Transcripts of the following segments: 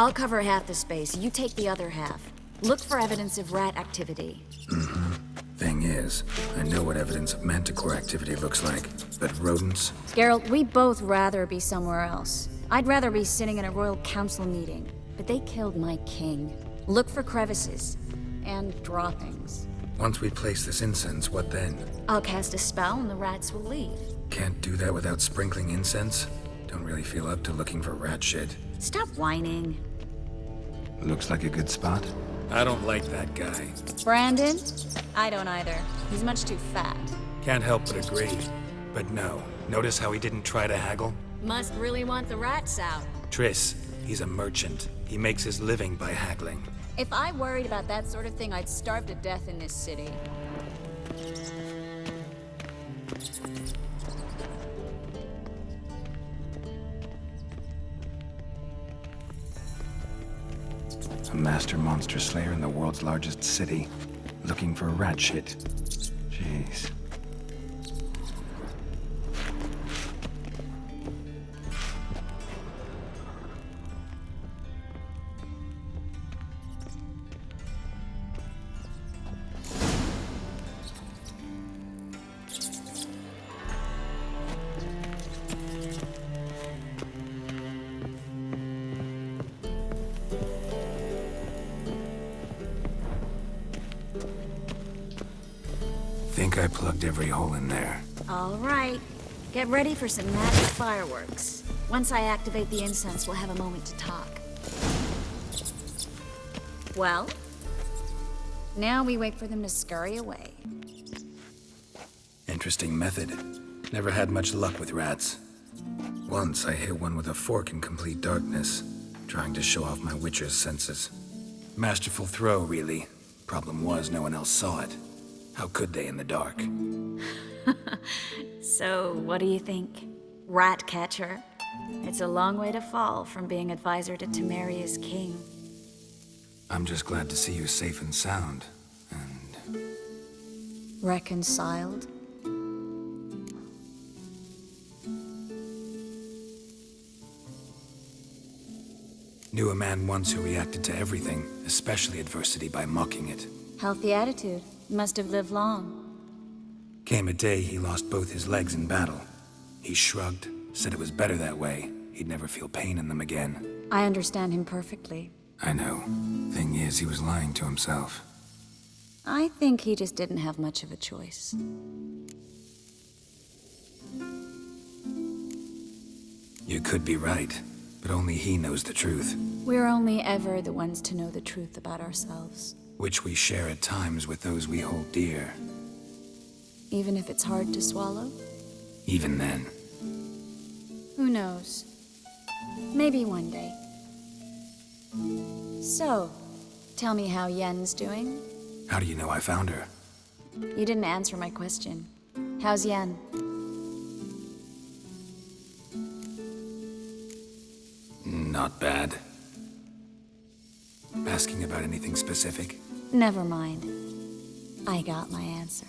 I'll cover half the space, you take the other half. Look for evidence of rat activity. Thing is, I know what evidence of manticore activity looks like, but rodents? Geralt, we both rather be somewhere else. I'd rather be sitting in a royal council meeting, but they killed my king. Look for crevices, and draw things. Once we place this incense, what then? I'll cast a spell and the rats will leave. Can't do that without sprinkling incense? Don't really feel up to looking for rat shit. Stop whining. Looks like a good spot. I don't like that guy. Brandon? I don't either. He's much too fat. Can't help but agree. But no, notice how he didn't try to haggle? Must really want the rats out. Triss, he's a merchant. He makes his living by haggling. If I worried about that sort of thing, I'd starve to death in this city. A master monster slayer in the world's largest city, looking for rat shit. Jeez. Think I plugged every hole in there. All right. Get ready for some magic fireworks. Once I activate the incense, we'll have a moment to talk. Well? Now we wait for them to scurry away. Interesting method. Never had much luck with rats. Once I hit one with a fork in complete darkness, trying to show off my witcher's senses. Masterful throw, really. Problem was, no one else saw it. How could they in the dark? So, what do you think? Rat catcher? It's a long way to fall from being advisor to Temeria's king. I'm just glad to see you safe and sound. And Reconciled? knew a man once who reacted to everything, especially adversity, by mocking it. Healthy attitude. Must have lived long. Came a day he lost both his legs in battle. He shrugged, said it was better that way. He'd never feel pain in them again. I understand him perfectly. I know. Thing is, he was lying to himself. I think he just didn't have much of a choice. You could be right, but only he knows the truth. We're only ever the ones to know the truth about ourselves. Which we share at times with those we hold dear. Even if it's hard to swallow? Even then. Who knows? Maybe one day. So, tell me how Yen's doing? How do you know I found her? You didn't answer my question. How's Yen? Not bad. Asking about anything specific? Never mind. I got my answer.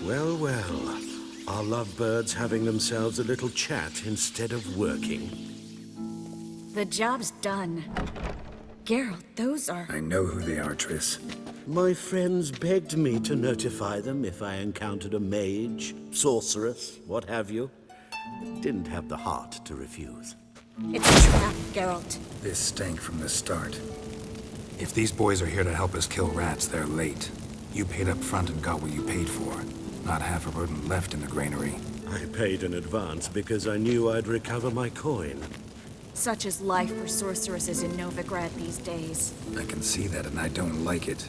Well, well. Our lovebirds having themselves a little chat instead of working. The job's done. Geralt, those are... I know who they are, Triss. My friends begged me to notify them if I encountered a mage, sorceress, what have you. Didn't have the heart to refuse. It's a trap, Geralt. This stank from the start. If these boys are here to help us kill rats, they're late. You paid up front and got what you paid for. Not half a rodent left in the granary. I paid in advance because I knew I'd recover my coin. Such is life for sorceresses in Novigrad these days. I can see that, and I don't like it.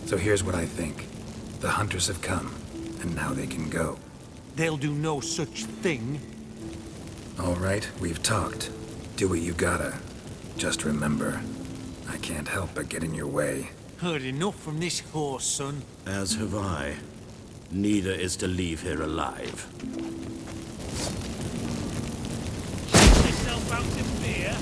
So here's what I think. The hunters have come, and now they can go. They'll do no such thing. All right, we've talked. Do what you gotta. Just remember, I can't help but get in your way. Heard enough from this horse, son. As have I. Neither is to leave here alive. fountain beer?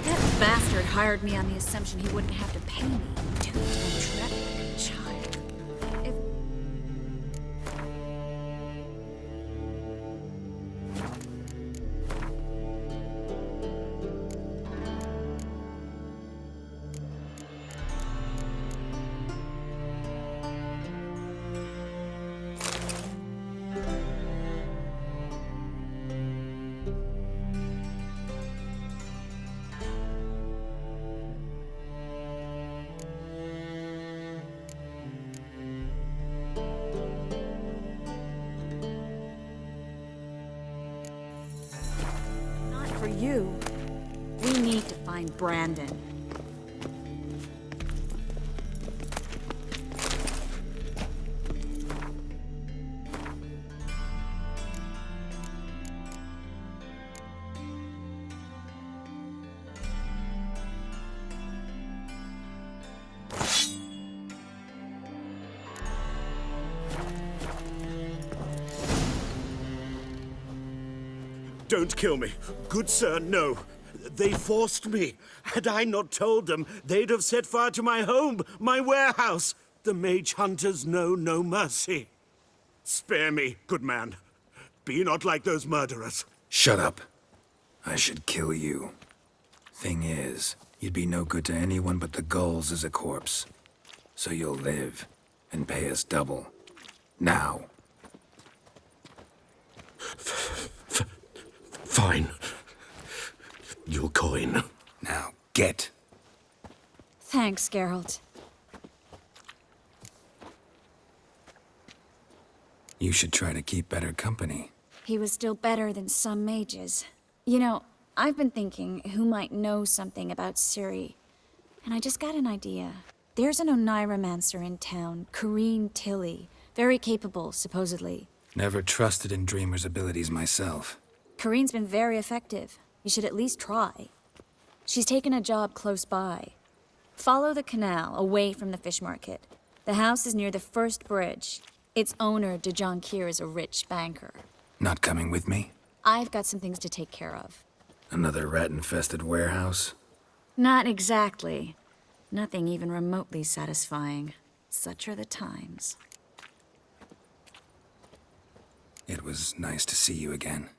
That bastard hired me on the assumption he wouldn't have to pay me. Dude, I'm trapped like a child. If... Not for you. We need to find Brandon. Don't kill me. Good sir, no. They forced me. Had I not told them, they'd have set fire to my home, my warehouse. The mage hunters know no mercy. Spare me, good man. Be not like those murderers. Shut up. I should kill you. Thing is, you'd be no good to anyone but the gulls as a corpse. So you'll live, and pay us double. Now. Fine. Your coin. Now, get. Thanks, Geralt. You should try to keep better company. He was still better than some mages. You know, I've been thinking who might know something about Ciri. And I just got an idea. There's an Oneiromancer in town, Corrine Tilly. Very capable, supposedly. Never trusted in Dreamer's abilities myself. Corrine's been very effective. You should at least try. She's taken a job close by. Follow the canal, away from the fish market. The house is near the first bridge. Its owner, de Jonquier, is a rich banker. Not coming with me? I've got some things to take care of. Another rat-infested warehouse? Not exactly. Nothing even remotely satisfying. Such are the times. It was nice to see you again.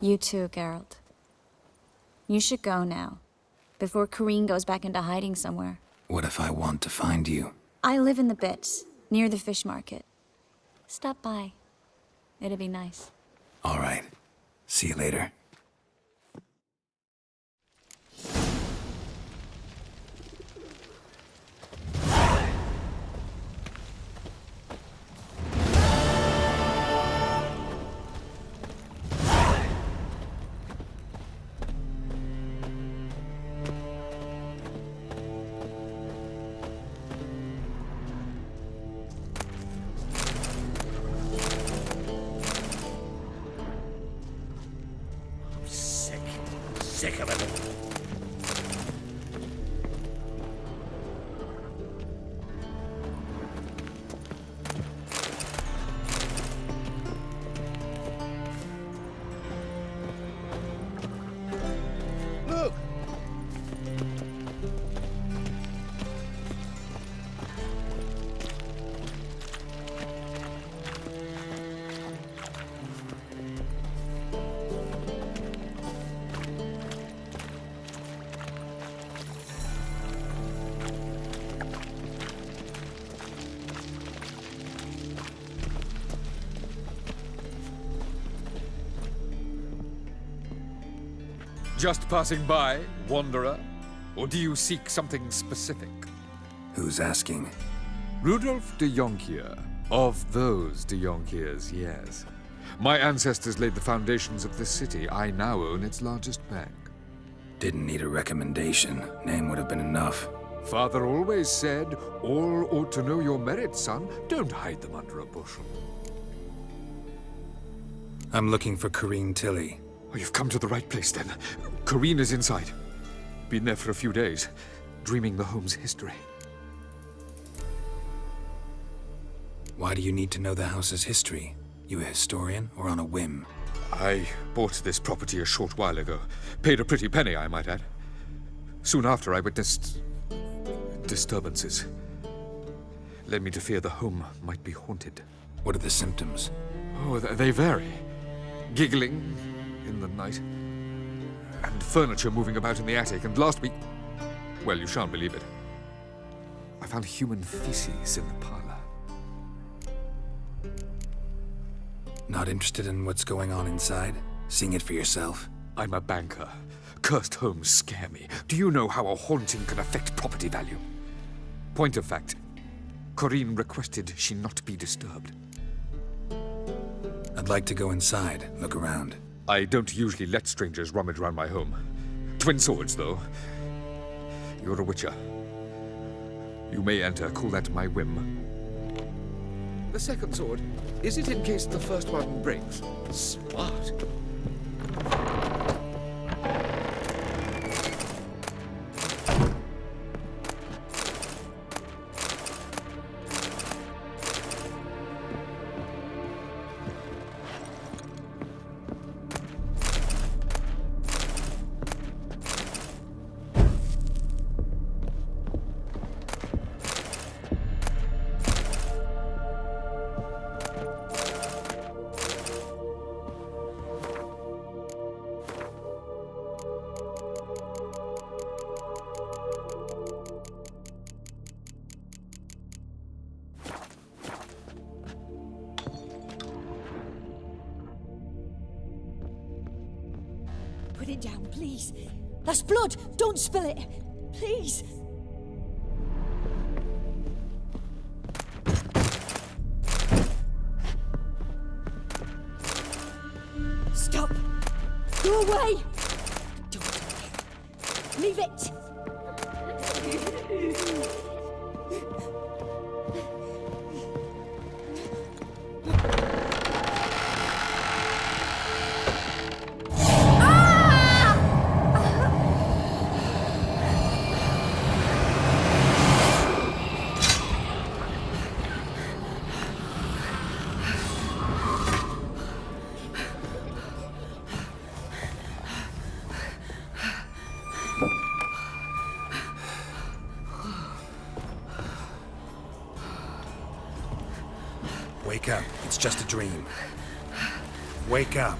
You too, Geralt. You should go now, before Corrine goes back into hiding somewhere. What if I want to find you? I live in the Bits, near the fish market. Stop by. It'd be nice. All right. See you later. Sick of it. Look! Just passing by, wanderer? Or do you seek something specific? Who's asking? Rudolf de Jonquier. Of those de Jonquiers, yes. My ancestors laid the foundations of this city. I now own its largest bank. Didn't need a recommendation. Name would have been enough. Father always said, all ought to know your merits, son. Don't hide them under a bushel. I'm looking for Corrine Tilly. Oh, you've come to the right place, then. Corrine is inside. Been there for a few days, dreaming the home's history. Why do you need to know the house's history? You a historian, or on a whim? I bought this property a short while ago. Paid a pretty penny, I might add. Soon after, I witnessed disturbances. Led me to fear the home might be haunted. What are the symptoms? Oh, they vary. Giggling in the night, and furniture moving about in the attic, and last week... well, you shan't believe it. I found human feces in the parlor. Not interested in what's going on inside? Seeing it for yourself? I'm a banker. Cursed homes scare me. Do you know how a haunting can affect property value? Point of fact, Corrine requested she not be disturbed. I'd like to go inside, look around. I don't usually let strangers rummage around my home. Twin swords, though. You're a witcher. You may enter, call that my whim. The second sword, is it in case the first one breaks? Smart. Put it down, please. That's blood! Don't spill it! Please! Stop! Go away! Don't do that. Leave it! Wake up. It's just a dream. Wake up.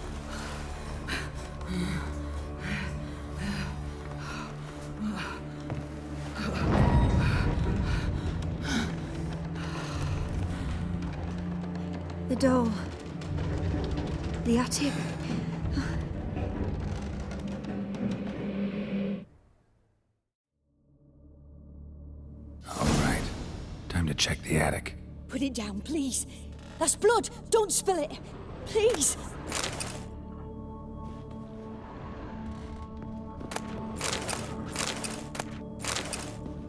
The doll. The attic. All right. Time to check the attic. Put it down, please. That's blood! Don't spill it! Please!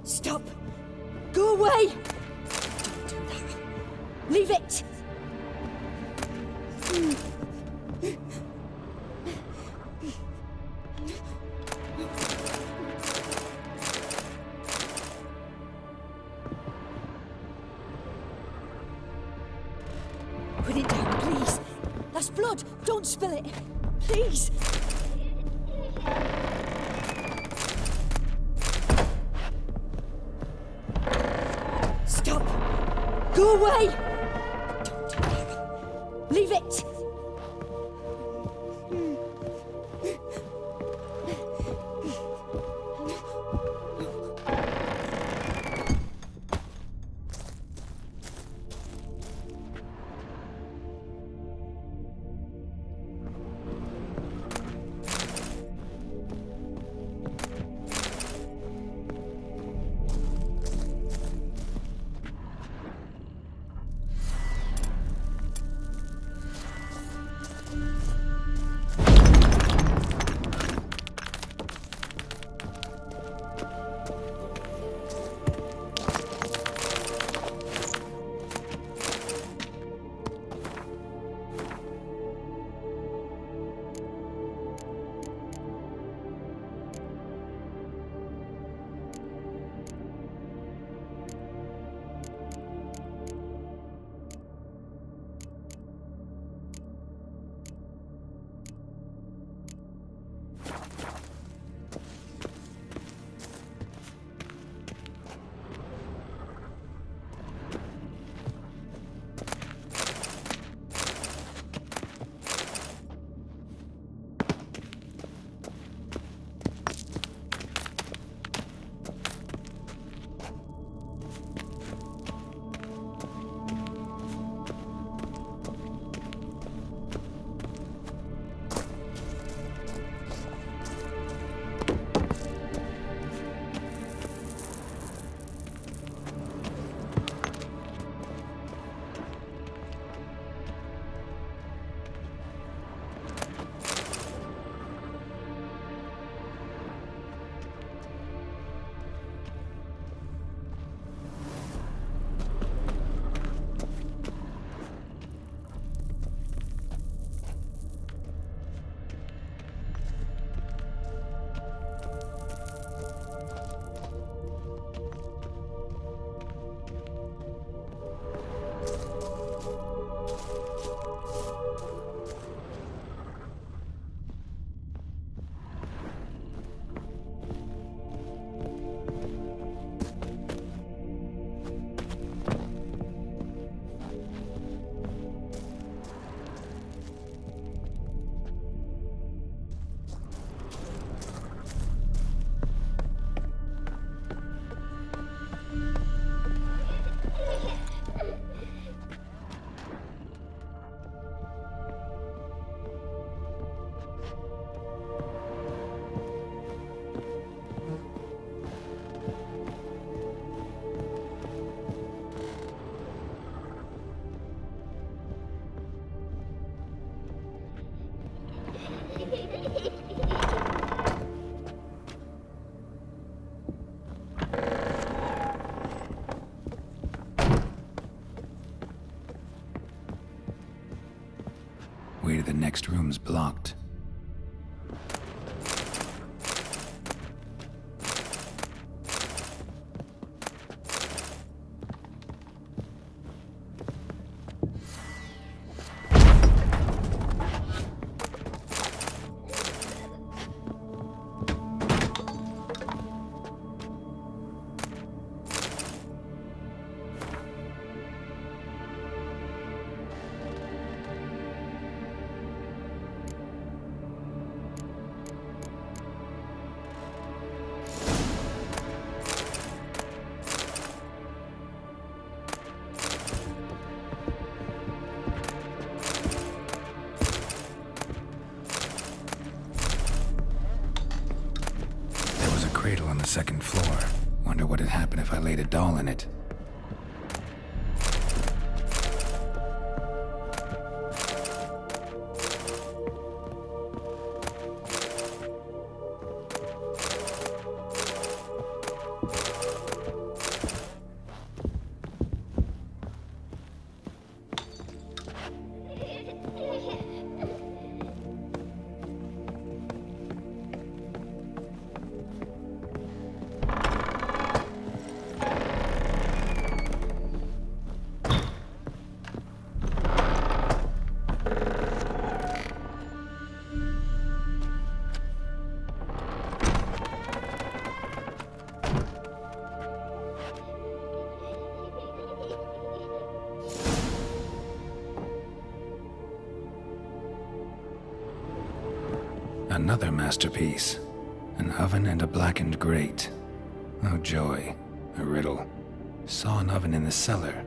Stop! Go away! Don't do that. Leave it! Put it down, please. That's blood. Don't spill it. Please. Stop. Go away. Don't do that. Leave it. the second floor. Wonder what'd happen if I laid a doll in it. Another masterpiece. An oven and a blackened grate. Oh joy. A riddle. Saw an oven in the cellar.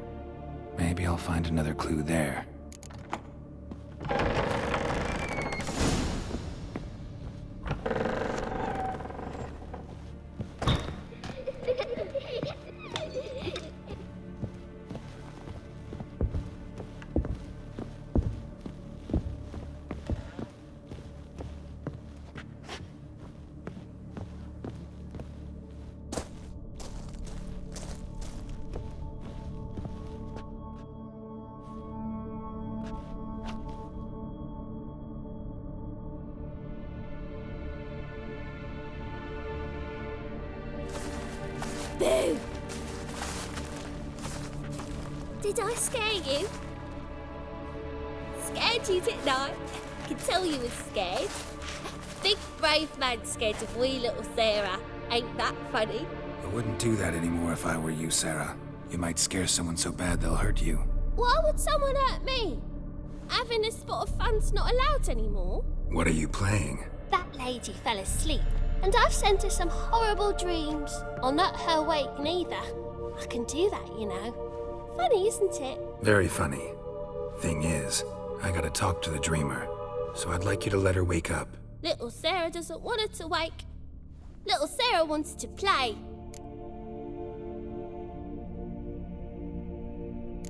Maybe I'll find another clue there. Boo! Did I scare you? Scared you, didn't I? I can tell you was scared. Big brave man scared of wee little Sarah. Ain't that funny? I wouldn't do that anymore if I were you, Sarah. You might scare someone so bad they'll hurt you. Why would someone hurt me? Having a spot of fun's not allowed anymore. What are you playing? That lady fell asleep, and I've sent her some horrible dreams. I'll not her wake neither. I can do that, you know. Funny, isn't it? Very funny. Thing is, I gotta talk to the dreamer, so I'd like you to let her wake up. Little Sarah doesn't want her to wake. Little Sarah wants to play.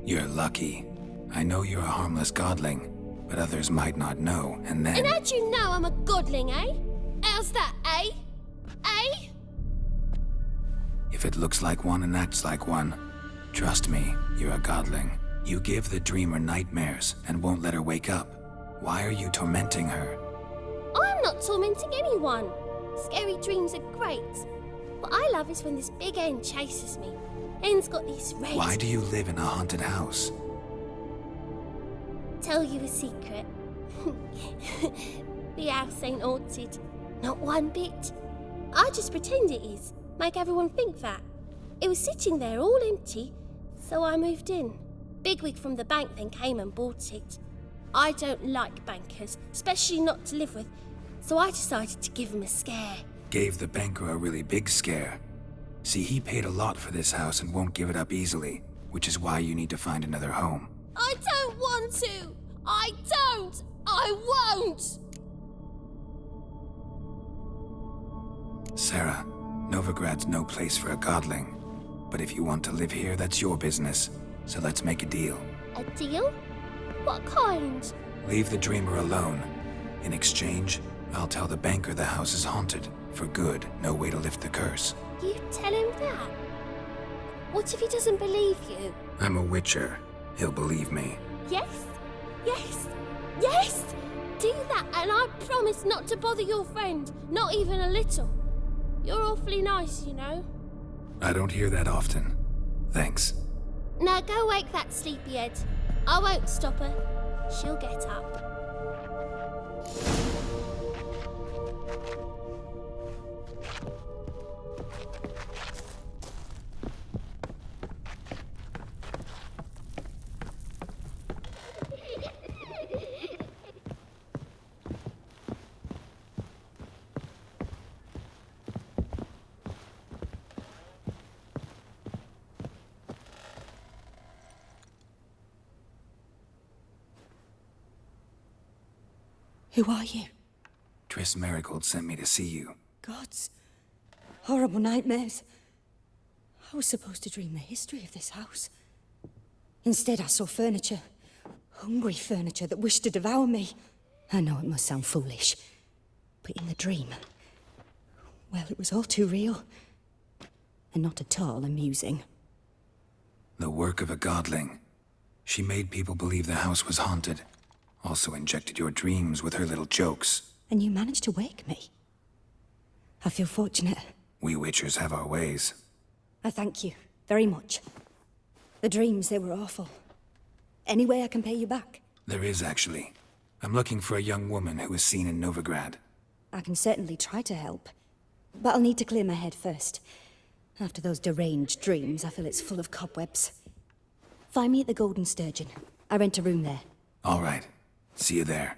You're lucky. I know you're a harmless godling, but others might not know, and then... And how'd you know I'm a godling, eh? How's that, eh? Eh? If it looks like one and acts like one, trust me, you're a godling. You give the dreamer nightmares and won't let her wake up. Why are you tormenting her? I'm not tormenting anyone. Scary dreams are great. What I love is when this big hen chases me. Hen's got these red... Why do you live in a haunted house? Tell you a secret. The house ain't haunted. Not one bit. I just pretend it is. Make everyone think that. It was sitting there all empty, so I moved in. Bigwig from the bank then came and bought it. I don't like bankers, especially not to live with, so I decided to give him a scare. Gave the banker a really big scare. See, he paid a lot for this house and won't give it up easily, which is why you need to find another home. I don't want to! I don't! I won't! Sarah, Novigrad's no place for a godling. But if you want to live here, that's your business. So let's make a deal. A deal? What kind? Leave the dreamer alone. In exchange, I'll tell the banker the house is haunted. For good, no way to lift the curse. You tell him that? What if he doesn't believe you? I'm a witcher. He'll believe me. Yes? Yes? Yes! Do that and I promise not to bother your friend. Not even a little. You're awfully nice, you know. I don't hear that often. Thanks. Now go wake that sleepyhead. I won't stop her. She'll get up. Who are you? Triss Marigold sent me to see you. Gods. Horrible nightmares. I was supposed to dream the history of this house. Instead, I saw furniture. Hungry furniture that wished to devour me. I know it must sound foolish, but in the dream, well, it was all too real. And not at all amusing. The work of a godling. She made people believe the house was haunted. Also injected your dreams with her little jokes. And you managed to wake me. I feel fortunate. We witchers have our ways. I thank you very much. The dreams, they were awful. Any way I can pay you back? There is, actually. I'm looking for a young woman who was seen in Novigrad. I can certainly try to help. But I'll need to clear my head first. After those deranged dreams, I feel it's full of cobwebs. Find me at the Golden Sturgeon. I rent a room there. All right. See you there.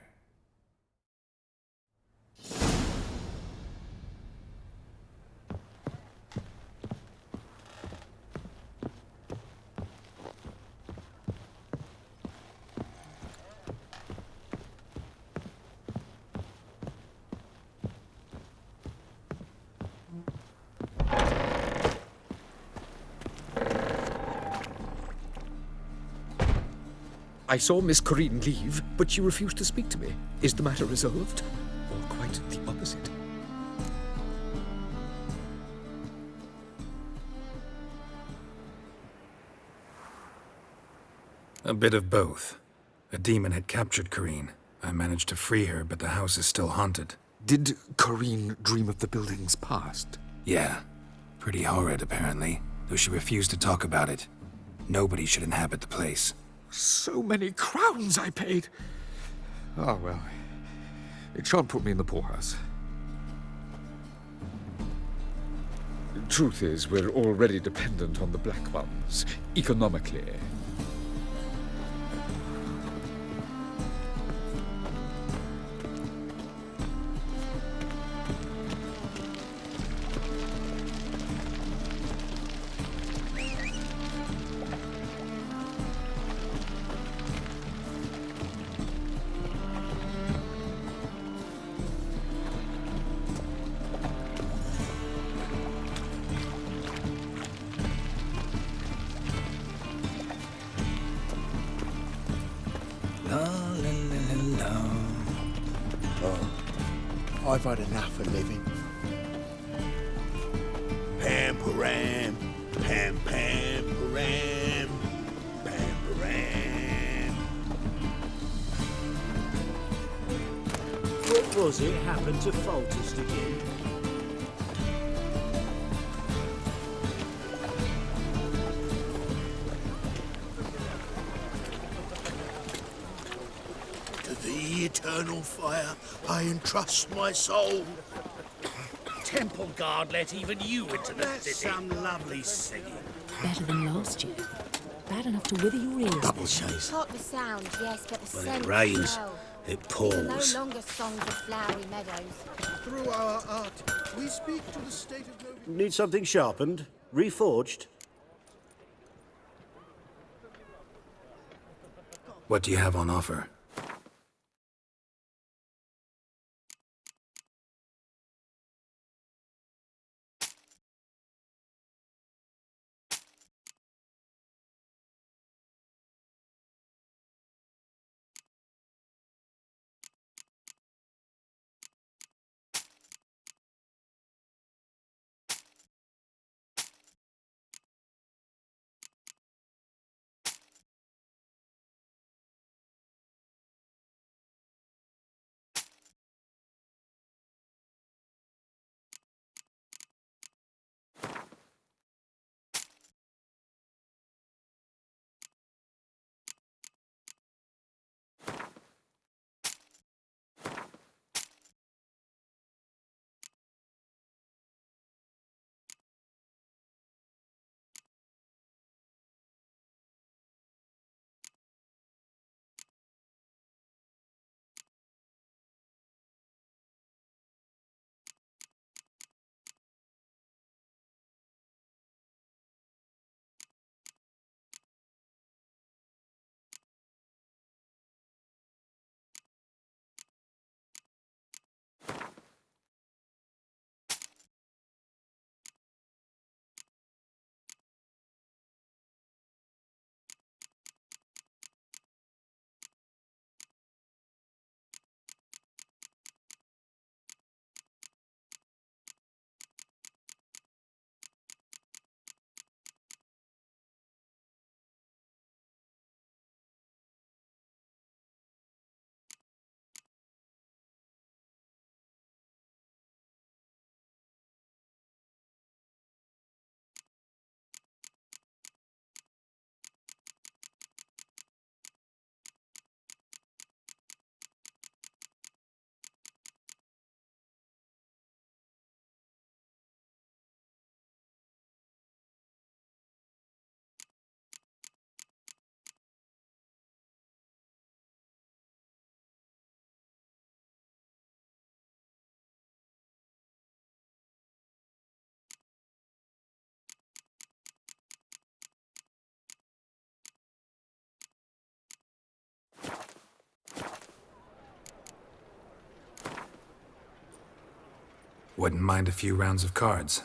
I saw Miss Corinne leave, but she refused to speak to me. Is the matter resolved? Or quite the opposite? A bit of both. A demon had captured Corinne. I managed to free her, but the house is still haunted. Did Corinne dream of the building's past? Yeah. Pretty horrid, apparently, though she refused to talk about it. Nobody should inhabit the place. So many crowns I paid! Ah, well. It shan't put me in the poorhouse. Truth is, we're already dependent on the Black Ones, economically. I've had enough of living. Pam-param, pam-pam-param, pam-param. What was it happened to Faltist again? To the eternal fire, I entrust my soul. Temple Guard let even you into the city. Some lovely singing. Better than last year. Bad enough to wither your ears. Double chase. Not the sound, yes, but the When scent. it rains, as well. it No pours. longer songs of flowery meadows. Through our art, we speak to the state of Novi. Need something sharpened? Reforged? What do you have on offer? Wouldn't mind a few rounds of cards.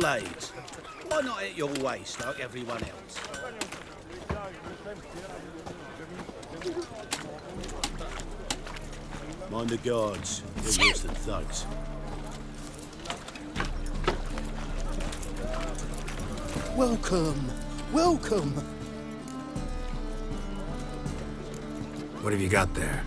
blades. Why not at your waist like everyone else? Mind the guards. They're worse than thugs. Welcome. Welcome. What have you got there?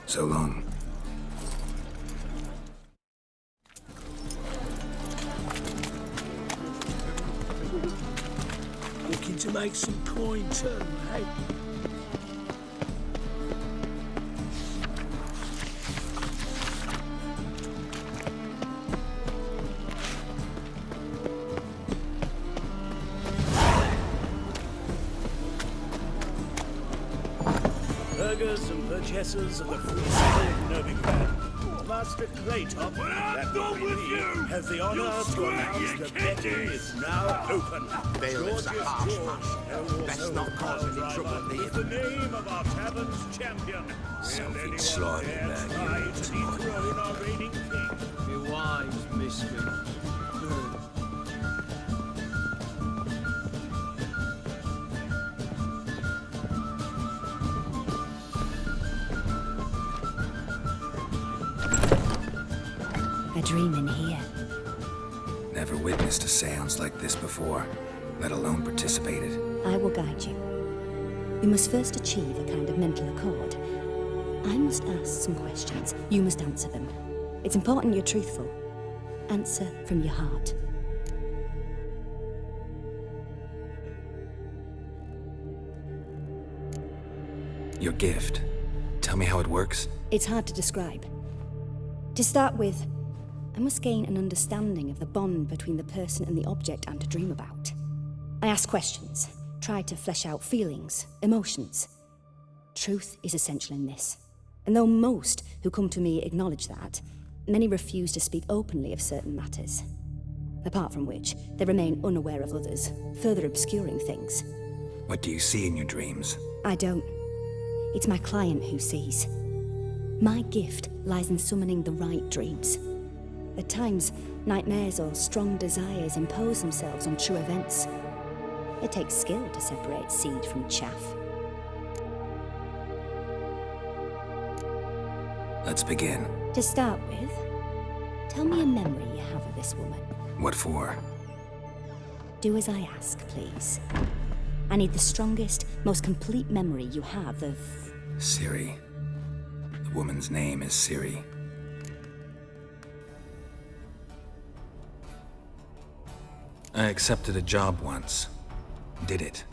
So long. Looking to make some coin too, eh? Burgers and purchasers of the free city of Novigrad. Master Claytop, that will be me, has the honor to announce the betting is now open. Bailiff's a harsh man. Best not cause any trouble at the is the name of our tavern's champion. Something slimy, man. To dethrone our reigning king. My wives miss me. A dream in here. Never witnessed a seance like this before, let alone participated. I will guide you. You must first achieve a kind of mental accord. I must ask some questions. You must answer them. It's important you're truthful. Answer from your heart. Your gift. Tell me how it works. It's hard to describe. To start with, I must gain an understanding of the bond between the person and the object I'm to dream about. I ask questions, tried to flesh out feelings, emotions. Truth is essential in this. And though most who come to me acknowledge that, many refuse to speak openly of certain matters. Apart from which, they remain unaware of others, further obscuring things. What do you see in your dreams? I don't. It's my client who sees. My gift lies in summoning the right dreams. At times, nightmares or strong desires impose themselves on true events. It takes skill to separate seed from chaff. Let's begin. To start with, tell me a memory you have of this woman. What for? Do as I ask, please. I need the strongest, most complete memory you have of... Ciri. The woman's name is Ciri. I accepted a job once. Did it.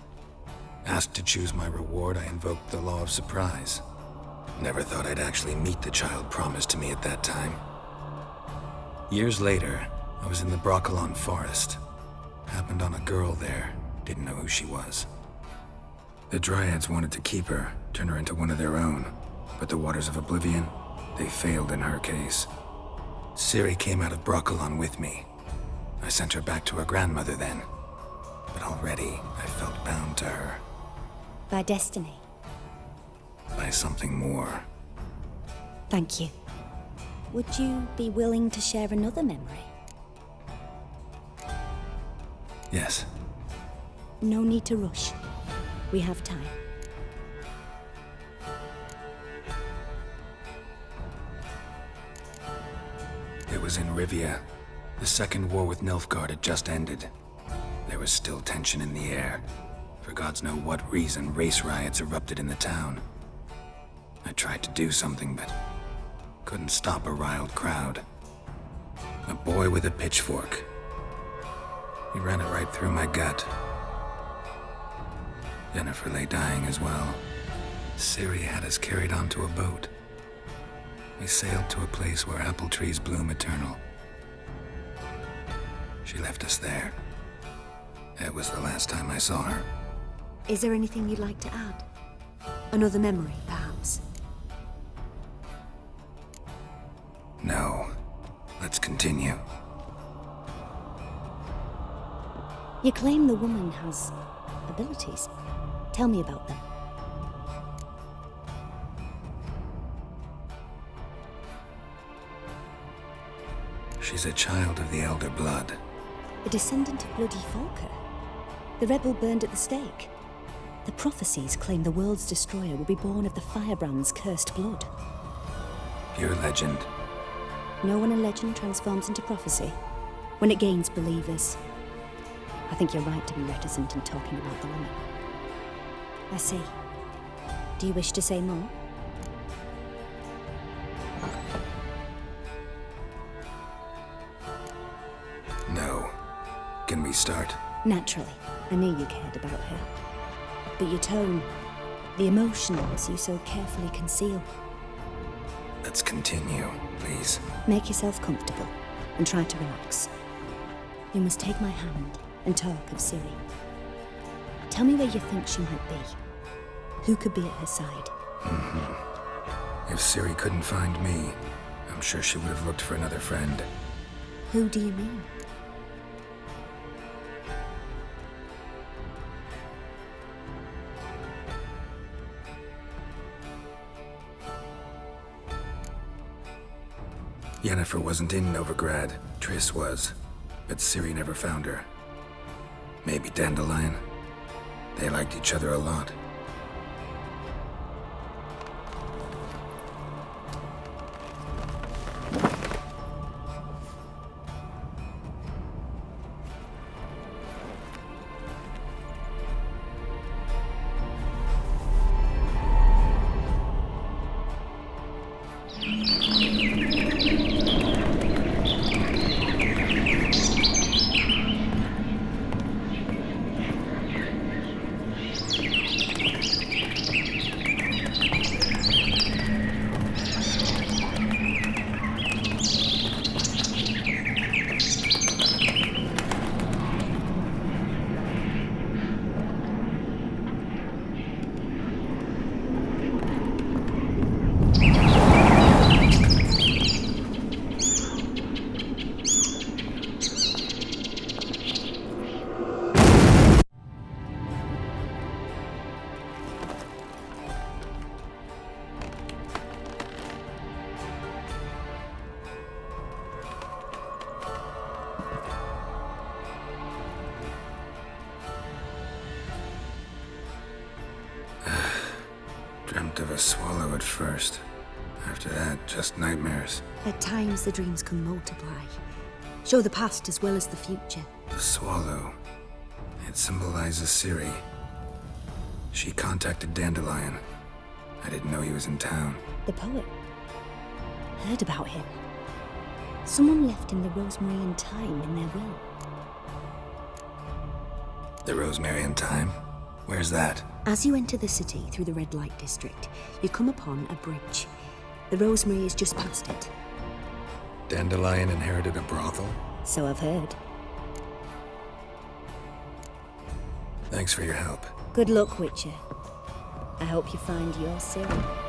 Asked to choose my reward, I invoked the law of surprise. Never thought I'd actually meet the child promised to me at that time. Years later, I was in the Broccolon forest. Happened on a girl there. Didn't know who she was. The Dryads wanted to keep her, turn her into one of their own. But the Waters of Oblivion, they failed in her case. Ciri came out of Broccolon with me. I sent her back to her grandmother then. But already, I felt bound to her. By destiny. By something more. Thank you. Would you be willing to share another memory? Yes. No need to rush. We have time. It was in Rivia. The second war with Nilfgaard had just ended. There was still tension in the air. For gods know what reason, race riots erupted in the town. I tried to do something, but couldn't stop a riled crowd. A boy with a pitchfork. He ran it right through my gut. Jennifer lay dying as well. Ciri had us carried onto a boat. We sailed to a place where apple trees bloom eternal. She left us there. It was the last time I saw her. Is there anything you'd like to add? Another memory, perhaps? No. Let's continue. You claim the woman has abilities. Tell me about them. She's a child of the Elder Blood. A descendant of bloody Volker. The rebel burned at the stake. The prophecies claim the world's destroyer will be born of the firebrand's cursed blood. Pure legend. Know when a legend transforms into prophecy? When it gains believers. I think you're right to be reticent in talking about the woman. I see. Do you wish to say more? No. Can we start? Naturally. I knew you cared about her. But your tone, the emotions you so carefully conceal. Let's continue, please. Make yourself comfortable and try to relax. You must take my hand and talk of Ciri. Tell me where you think she might be. Who could be at her side? If Ciri couldn't find me, I'm sure she would have looked for another friend. Who do you mean? Yennefer wasn't in Novigrad. Triss was. But Ciri never found her. Maybe Dandelion? They liked each other a lot. Dreamt of a swallow at first. After that, just nightmares. At times, the dreams can multiply. Show the past as well as the future. The swallow. It symbolizes Ciri. She contacted Dandelion. I didn't know he was in town. The poet. Heard about him. Someone left him the rosemary and thyme in their will. The Rosemary and Thyme? Where's that? As you enter the city through the red light district, you come upon a bridge. The rosemary is just past it. Dandelion inherited a brothel? So I've heard. Thanks for your help. Good luck, Witcher. I hope you find your Ciri.